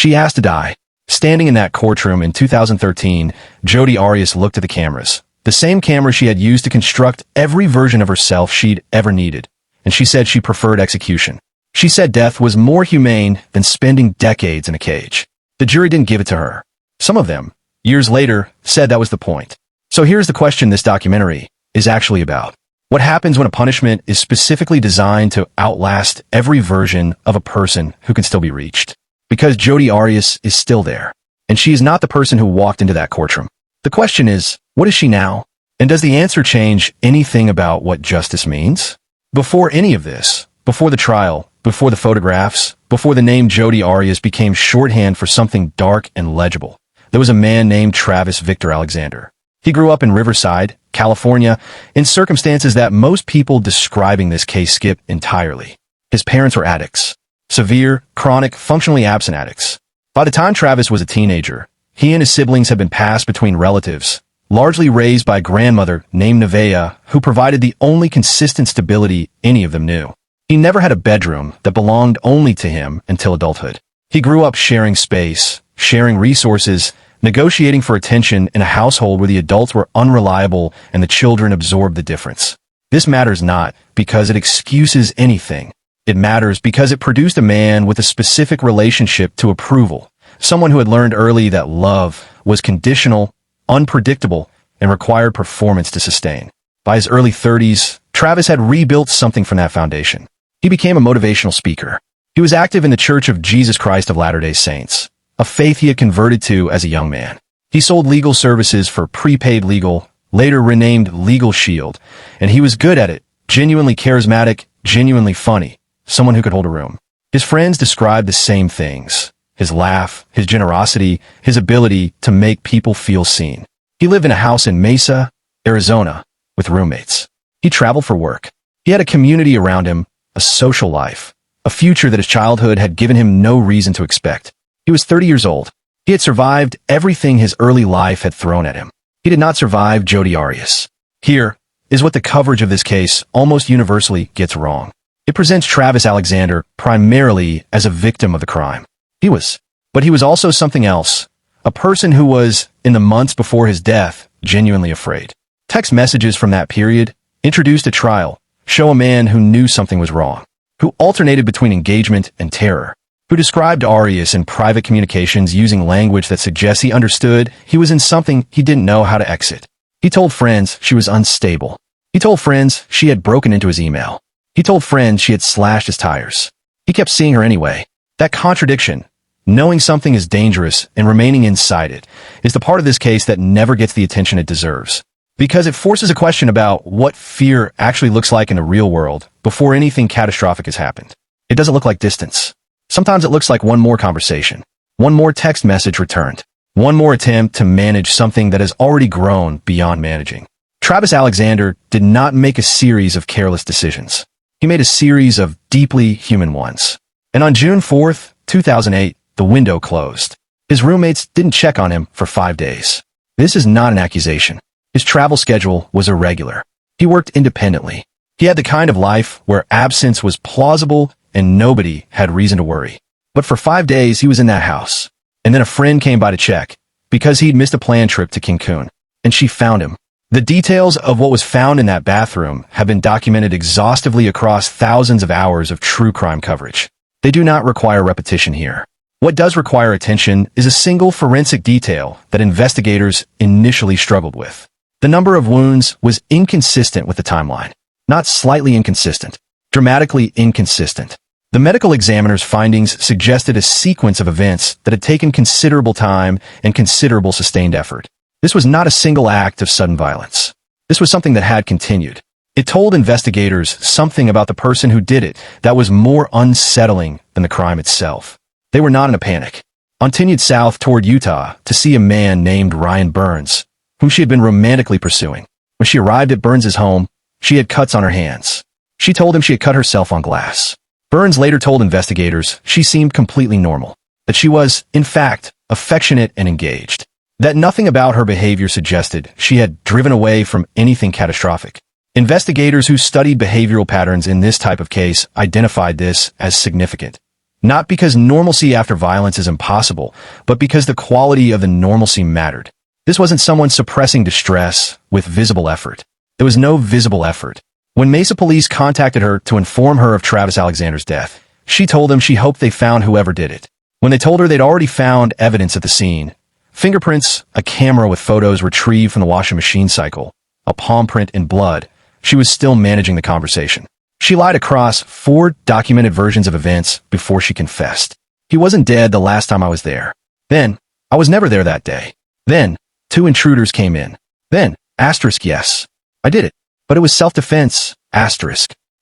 She asked to die. Standing in that courtroom in 2013, Jodi Arias looked at the cameras, the same camera she had used to construct every version of herself she'd ever needed, and she said she preferred execution. She said death was more humane than spending decades in a cage. The jury didn't give it to her. Some of them, years later, said that was the point. So here's the question this documentary is actually about. What happens when a punishment is specifically designed to outlast every version of a person who can still be reached? Because Jodi Arias is still there, and she is not the person who walked into that courtroom. The question is, what is she now? And does the answer change anything about what justice means? Before any of this, before the trial, before the photographs, before the name Jodi Arias became shorthand for something dark and legible, there was a man named Travis Victor Alexander. He grew up in Riverside, California, in circumstances that most people describing this case skip entirely. His parents were addicts. Severe, chronic, functionally absent addicts. By the time Travis was a teenager, he and his siblings had been passed between relatives, largely raised by a grandmother named Nevaeh, who provided the only consistent stability any of them knew. He never had a bedroom that belonged only to him until adulthood. He grew up sharing space, sharing resources, negotiating for attention in a household where the adults were unreliable and the children absorbed the difference. This matters not because it excuses anything. It matters because it produced a man with a specific relationship to approval, someone who had learned early that love was conditional, unpredictable, and required performance to sustain. By his early 30s, Travis had rebuilt something from that foundation. He became a motivational speaker. He was active in the Church of Jesus Christ of Latter-day Saints, a faith he had converted to as a young man. He sold legal services for Prepaid Legal, later renamed Legal Shield, and he was good at it, genuinely charismatic, genuinely funny. Someone who could hold a room. His friends described the same things. His laugh, his generosity, his ability to make people feel seen. He lived in a house in Mesa, Arizona, with roommates. He traveled for work. He had a community around him, a social life, a future that his childhood had given him no reason to expect. He was 30 years old. He had survived everything his early life had thrown at him. He did not survive Jodi Arias. Here is what the coverage of this case almost universally gets wrong. It presents Travis Alexander primarily as a victim of the crime. But he was also something else, a person who was, in the months before his death, genuinely afraid. Text messages from that period, introduced at trial, show a man who knew something was wrong, who alternated between engagement and terror, who described Arias in private communications using language that suggests he understood he was in something he didn't know how to exit. He told friends she was unstable. He told friends she had broken into his email. He told friends she had slashed his tires. He kept seeing her anyway. That contradiction, knowing something is dangerous and remaining inside it, is the part of this case that never gets the attention it deserves. Because it forces a question about what fear actually looks like in the real world before anything catastrophic has happened. It doesn't look like distance. Sometimes it looks like one more conversation, one more text message returned, one more attempt to manage something that has already grown beyond managing. Travis Alexander did not make a series of careless decisions. He made a series of deeply human ones. And on June 4th, 2008, the window closed. His roommates didn't check on him for 5 days. This is not an accusation. His travel schedule was irregular. He worked independently. He had the kind of life where absence was plausible and nobody had reason to worry. But for 5 days, he was in that house. And then a friend came by to check because he'd missed a planned trip to Cancun. And she found him. The details of what was found in that bathroom have been documented exhaustively across thousands of hours of true crime coverage. They do not require repetition here. What does require attention is a single forensic detail that investigators initially struggled with. The number of wounds was inconsistent with the timeline. Not slightly inconsistent, dramatically inconsistent. The medical examiner's findings suggested a sequence of events that had taken considerable time and considerable sustained effort. This was not a single act of sudden violence. This was something that had continued. It told investigators something about the person who did it that was more unsettling than the crime itself. They were not in a panic. Continued south toward Utah to see a man named Ryan Burns, whom she had been romantically pursuing. When she arrived at Burns's home, she had cuts on her hands. She told him she had cut herself on glass. Burns later told investigators she seemed completely normal, that she was, in fact, affectionate and engaged. That nothing about her behavior suggested she had driven away from anything catastrophic. Investigators who studied behavioral patterns in this type of case identified this as significant. Not because normalcy after violence is impossible, but because the quality of the normalcy mattered. This wasn't someone suppressing distress with visible effort. There was no visible effort. When Mesa police contacted her to inform her of Travis Alexander's death, she told them she hoped they found whoever did it. When they told her they'd already found evidence at the scene, fingerprints, a camera with photos retrieved from the washing machine cycle, a palm print and blood, she was still managing the conversation. She lied across 4 documented versions of events before she confessed. He wasn't dead the last time I was there. Then, I was never there that day. Then, 2 intruders came in. Then, yes, I did it. But it was self-defense,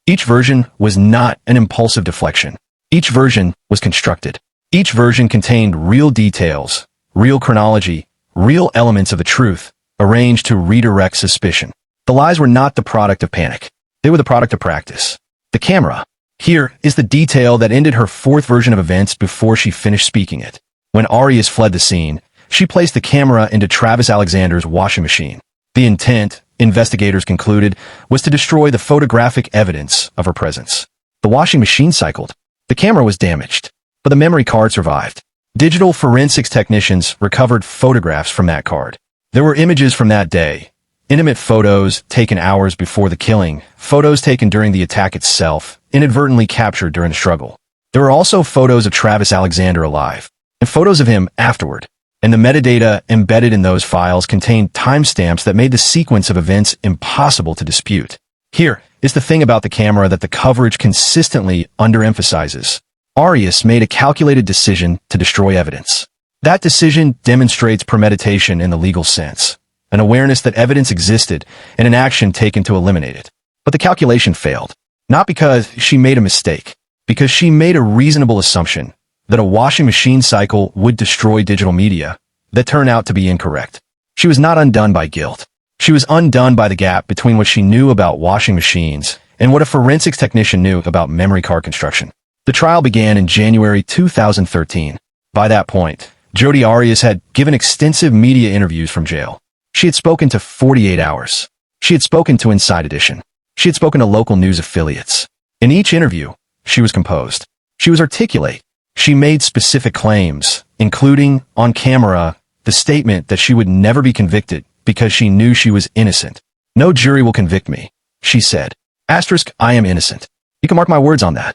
Each version was not an impulsive deflection. Each version was constructed. Each version contained real details, real chronology, real elements of the truth, arranged to redirect suspicion. The lies were not the product of panic. They were the product of practice. The camera. Here is the detail that ended her 4th version of events before she finished speaking it. When Arias fled the scene, she placed the camera into Travis Alexander's washing machine. The intent, investigators concluded, was to destroy the photographic evidence of her presence. The washing machine cycled. The camera was damaged, but the memory card survived. Digital forensics technicians recovered photographs from that card. There were images from that day. Intimate photos taken hours before the killing, photos taken during the attack itself, inadvertently captured during the struggle. There were also photos of Travis Alexander alive, and photos of him afterward. And the metadata embedded in those files contained timestamps that made the sequence of events impossible to dispute. Here is the thing about the camera that the coverage consistently underemphasizes. Arias made a calculated decision to destroy evidence. That decision demonstrates premeditation in the legal sense, an awareness that evidence existed and an action taken to eliminate it. But the calculation failed, not because she made a mistake, because she made a reasonable assumption that a washing machine cycle would destroy digital media that turned out to be incorrect. She was not undone by guilt. She was undone by the gap between what she knew about washing machines and what a forensics technician knew about memory card construction. The trial began in January 2013. By that point, Jodi Arias had given extensive media interviews from jail. She had spoken to 48 Hours. She had spoken to Inside Edition. She had spoken to local news affiliates. In each interview, she was composed. She was articulate. She made specific claims, including, on camera, the statement that she would never be convicted because she knew she was innocent. "No jury will convict me," she said. I am innocent. You can mark my words on that.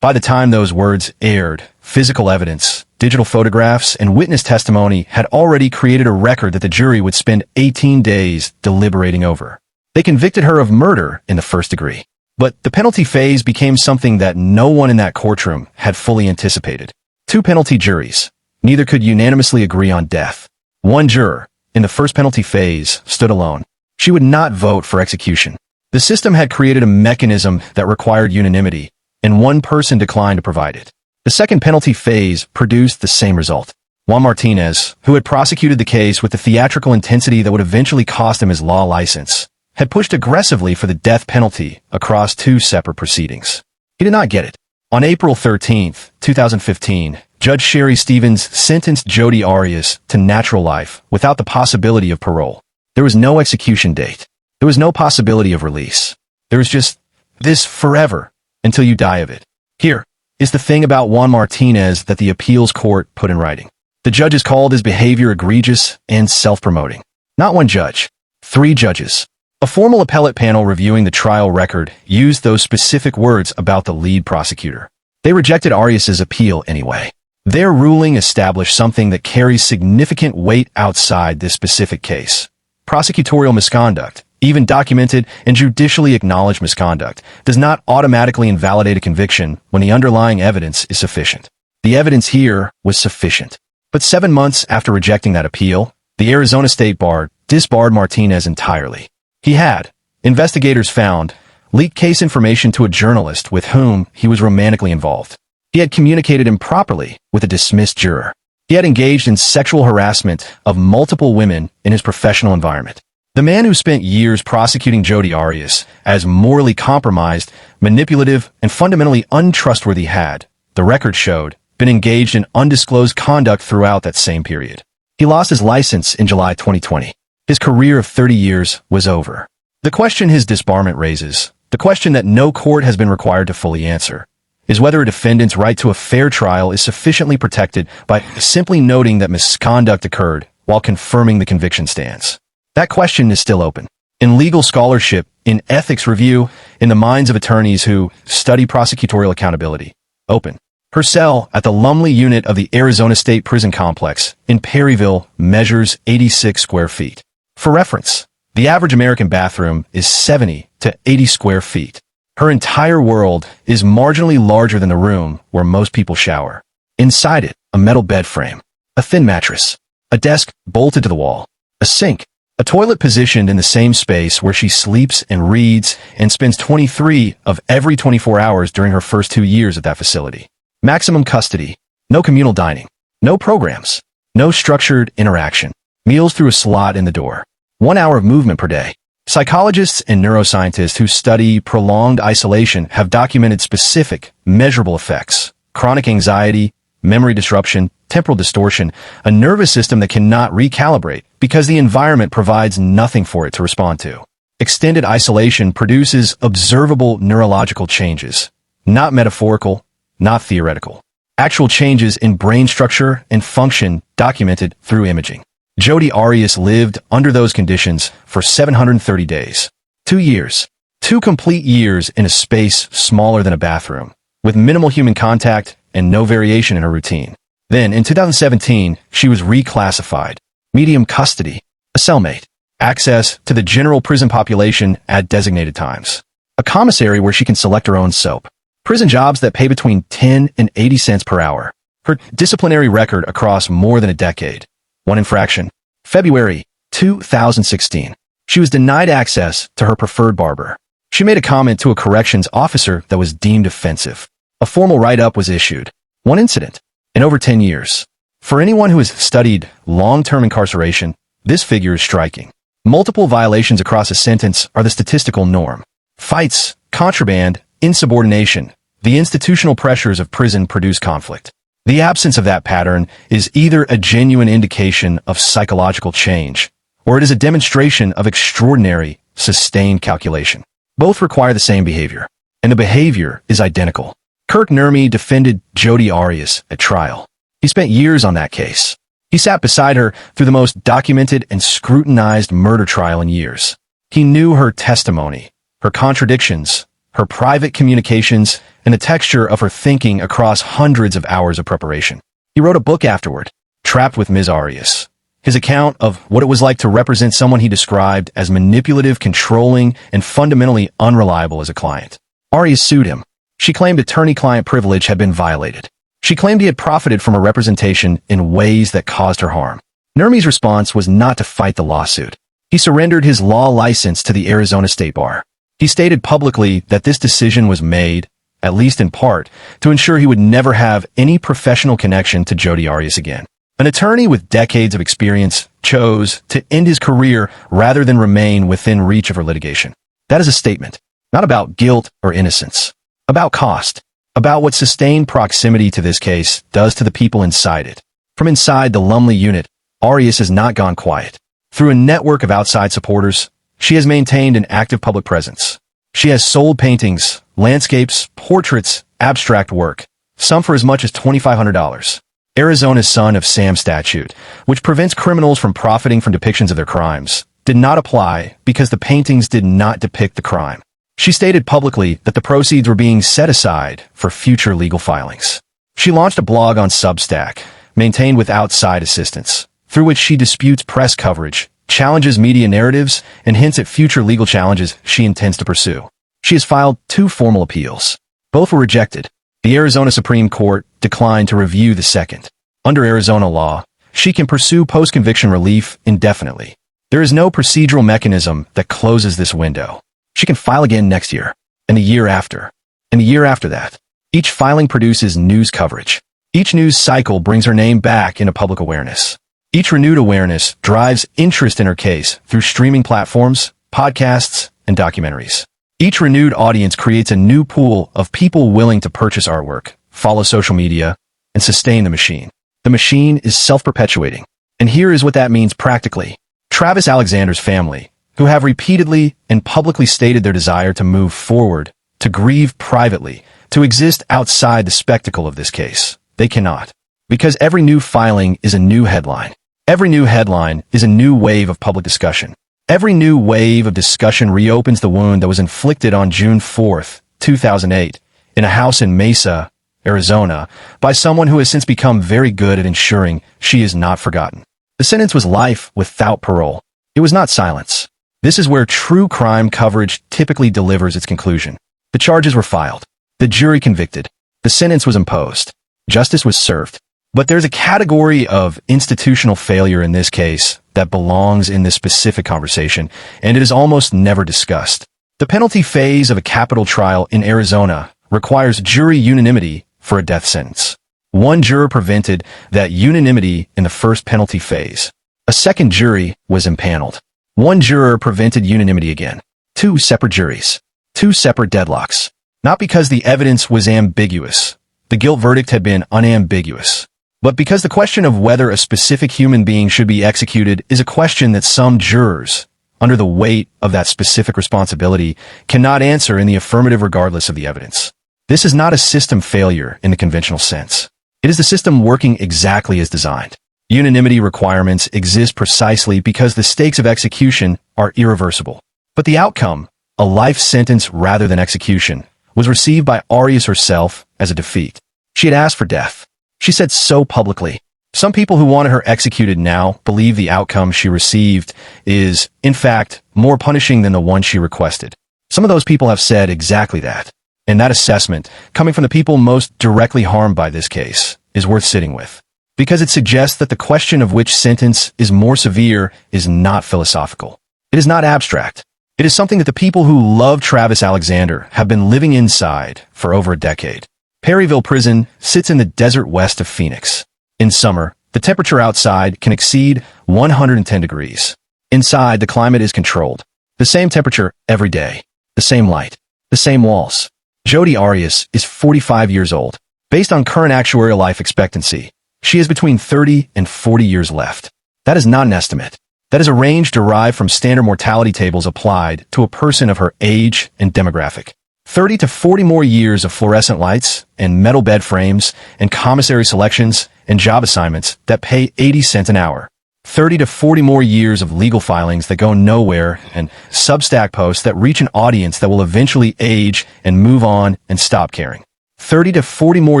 By the time those words aired, physical evidence, digital photographs, and witness testimony had already created a record that the jury would spend 18 days deliberating over. They convicted her of murder in the 1st degree. But the penalty phase became something that no one in that courtroom had fully anticipated. 2 penalty juries. Neither could unanimously agree on death. 1 juror, in the first penalty phase, stood alone. She would not vote for execution. The system had created a mechanism that required unanimity, and 1 person declined to provide it. The second penalty phase produced the same result. Juan Martinez, who had prosecuted the case with the theatrical intensity that would eventually cost him his law license, had pushed aggressively for the death penalty across 2 separate proceedings. He did not get it. On April 13, 2015, Judge Sherry Stevens sentenced Jodi Arias to natural life without the possibility of parole. There was no execution date. There was no possibility of release. There was just this forever until you die of it. Here is the thing about Juan Martinez that the appeals court put in writing. The judges called his behavior egregious and self-promoting. Not 1 judge, 3 judges. A formal appellate panel reviewing the trial record used those specific words about the lead prosecutor. They rejected Arias's appeal anyway. Their ruling established something that carries significant weight outside this specific case. Prosecutorial misconduct, even documented and judicially acknowledged misconduct, does not automatically invalidate a conviction when the underlying evidence is sufficient. The evidence here was sufficient. But 7 months after rejecting that appeal, the Arizona State Bar disbarred Martinez entirely. He had, investigators found, leaked case information to a journalist with whom he was romantically involved. He had communicated improperly with a dismissed juror. He had engaged in sexual harassment of multiple women in his professional environment. The man who spent years prosecuting Jodi Arias as morally compromised, manipulative, and fundamentally untrustworthy had, the record showed, been engaged in undisclosed conduct throughout that same period. He lost his license in July 2020. His career of 30 years was over. The question his disbarment raises, the question that no court has been required to fully answer, is whether a defendant's right to a fair trial is sufficiently protected by simply noting that misconduct occurred while confirming the conviction stance. That question is still open. In legal scholarship, in ethics review, in the minds of attorneys who study prosecutorial accountability. Open. Her cell at the Lumley unit of the Arizona State Prison Complex in Perryville measures 86 square feet. For reference, the average American bathroom is 70 to 80 square feet. Her entire world is marginally larger than the room where most people shower. Inside it, a metal bed frame, a thin mattress, a desk bolted to the wall, a sink, a toilet positioned in the same space where she sleeps and reads and spends 23 of every 24 hours during her first 2 years at that facility. Maximum custody, no communal dining, no programs, no structured interaction, meals through a slot in the door, 1 hour of movement per day. Psychologists and neuroscientists who study prolonged isolation have documented specific, measurable effects: chronic anxiety, memory disruption, temporal distortion, a nervous system that cannot recalibrate because the environment provides nothing for it to respond to. Extended isolation produces observable neurological changes, not metaphorical, not theoretical. Actual changes in brain structure and function documented through imaging. Jodi Arias lived under those conditions for 730 days. 2 years. 2 complete years in a space smaller than a bathroom, with minimal human contact and no variation in her routine. Then, in 2017, she was reclassified. Medium custody, a cellmate, access to the general prison population at designated times, a commissary where she can select her own soap, prison jobs that pay between 10 and 80 cents per hour, her disciplinary record across more than a decade. 1 infraction. February 2016. She was denied access to her preferred barber. She made a comment to a corrections officer that was deemed offensive. A formal write-up was issued. 1 incident. In over 10 years. For anyone who has studied long-term incarceration, this figure is striking. Multiple violations across a sentence are the statistical norm. Fights, contraband, insubordination, the institutional pressures of prison produce conflict. The absence of that pattern is either a genuine indication of psychological change, or it is a demonstration of extraordinary, sustained calculation. Both require the same behavior, and the behavior is identical. Kirk Nurmi defended Jodi Arias at trial. He spent years on that case. He sat beside her through the most documented and scrutinized murder trial in years. He knew her testimony, her contradictions, her private communications, and the texture of her thinking across hundreds of hours of preparation. He wrote a book afterward, Trapped with Ms. Arias. His account of what it was like to represent someone he described as manipulative, controlling, and fundamentally unreliable as a client. Arias sued him. She claimed attorney-client privilege had been violated. She claimed he had profited from her representation in ways that caused her harm. Nurmi's response was not to fight the lawsuit. He surrendered his law license to the Arizona State Bar. He stated publicly that this decision was made, at least in part, to ensure he would never have any professional connection to Jodi Arias again. An attorney with decades of experience chose to end his career rather than remain within reach of her litigation. That is a statement, not about guilt or innocence, about cost, about what sustained proximity to this case does to the people inside it. From inside the Lumley unit, Arias has not gone quiet. Through a network of outside supporters, she has maintained an active public presence. She has sold paintings, landscapes, portraits, abstract work, some for as much as $2,500. Arizona's Son of Sam statute, which prevents criminals from profiting from depictions of their crimes, did not apply because the paintings did not depict the crime. She stated publicly that the proceeds were being set aside for future legal filings. She launched a blog on Substack, maintained with outside assistance, through which she disputes press coverage, challenges media narratives, and hints at future legal challenges she intends to pursue. She has filed 2 formal appeals. Both were rejected. The Arizona Supreme Court declined to review the second. Under Arizona law, she can pursue post-conviction relief indefinitely. There is no procedural mechanism that closes this window. She can file again next year, and the year after, and the year after that. Each filing produces news coverage. Each news cycle brings her name back into public awareness. Each renewed awareness drives interest in her case through streaming platforms, podcasts, and documentaries. Each renewed audience creates a new pool of people willing to purchase artwork, follow social media, and sustain the machine. The machine is self-perpetuating. And here is what that means practically. Travis Alexander's family, who have repeatedly and publicly stated their desire to move forward, to grieve privately, to exist outside the spectacle of this case. They cannot. Because every new filing is a new headline. Every new headline is a new wave of public discussion. Every new wave of discussion reopens the wound that was inflicted on June 4th, 2008, in a house in Mesa, Arizona, by someone who has since become very good at ensuring she is not forgotten. The sentence was life without parole. It was not silence. This is where true crime coverage typically delivers its conclusion. The charges were filed. The jury convicted. The sentence was imposed. Justice was served. But there's a category of institutional failure in this case that belongs in this specific conversation, and it is almost never discussed. The penalty phase of a capital trial in Arizona requires jury unanimity for a death sentence. One juror prevented that unanimity in the first penalty phase. A second jury was impaneled. One juror prevented unanimity again. Two separate juries. Two separate deadlocks. Not because the evidence was ambiguous. The guilt verdict had been unambiguous. But because the question of whether a specific human being should be executed is a question that some jurors, under the weight of that specific responsibility, cannot answer in the affirmative regardless of the evidence. This is not a system failure in the conventional sense. It is the system working exactly as designed. Unanimity requirements exist precisely because the stakes of execution are irreversible. But the outcome, a life sentence rather than execution, was received by Arias herself as a defeat. She had asked for death. She said so publicly. Some people who wanted her executed now believe the outcome she received is, in fact, more punishing than the one she requested. Some of those people have said exactly that. And that assessment, coming from the people most directly harmed by this case, is worth sitting with. Because it suggests that the question of which sentence is more severe is not philosophical. It is not abstract. It is something that the people who love Travis Alexander have been living inside for over a decade. Perryville Prison sits in the desert west of Phoenix. In summer, the temperature outside can exceed 110 degrees. Inside, the climate is controlled. The same temperature every day. The same light. The same walls. Jodi Arias is 45 years old. Based on current actuarial life expectancy, she has between 30 and 40 years left. That is not an estimate. That is a range derived from standard mortality tables applied to a person of her age and demographic. 30 to 40 more years of fluorescent lights and metal bed frames and commissary selections and job assignments that pay 80 cents an hour. 30 to 40 more years of legal filings that go nowhere and Substack posts that reach an audience that will eventually age and move on and stop caring. 30 to 40 more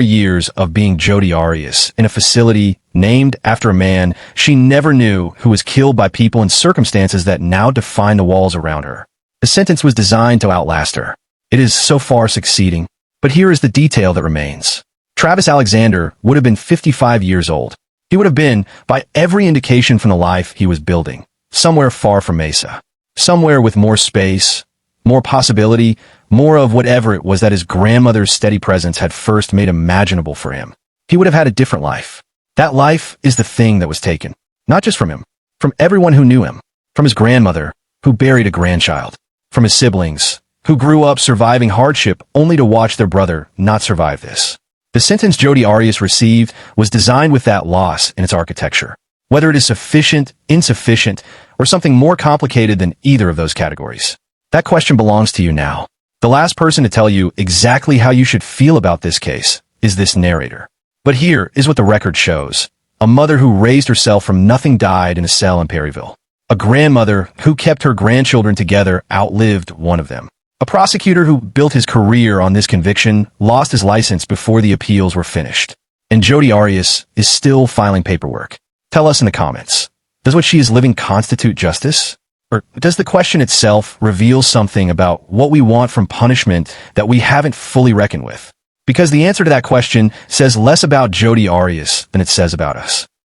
years of being Jodi Arias in a facility named after a man she never knew who was killed by people in circumstances that now define the walls around her. The sentence was designed to outlast her. It is so far succeeding, but here is the detail that remains. Travis Alexander would have been 55 years old. He would have been, by every indication from the life he was building, somewhere far from Mesa. Somewhere with more space, more possibility, more of whatever it was that his grandmother's steady presence had first made imaginable for him. He would have had a different life. That life is the thing that was taken. Not just from him, from everyone who knew him. From his grandmother, who buried a grandchild. From his siblings, who grew up surviving hardship only to watch their brother not survive this. The sentence Jodi Arias received was designed with that loss in its architecture. Whether it is sufficient, insufficient, or something more complicated than either of those categories. That question belongs to you now. The last person to tell you exactly how you should feel about this case is this narrator. But here is what the record shows. A mother who raised herself from nothing died in a cell in Perryville. A grandmother who kept her grandchildren together outlived one of them. A prosecutor who built his career on this conviction lost his license before the appeals were finished. And Jodi Arias is still filing paperwork. Tell us in the comments. Does what she is living constitute justice? Or does the question itself reveal something about what we want from punishment that we haven't fully reckoned with? Because the answer to that question says less about Jodi Arias than it says about us.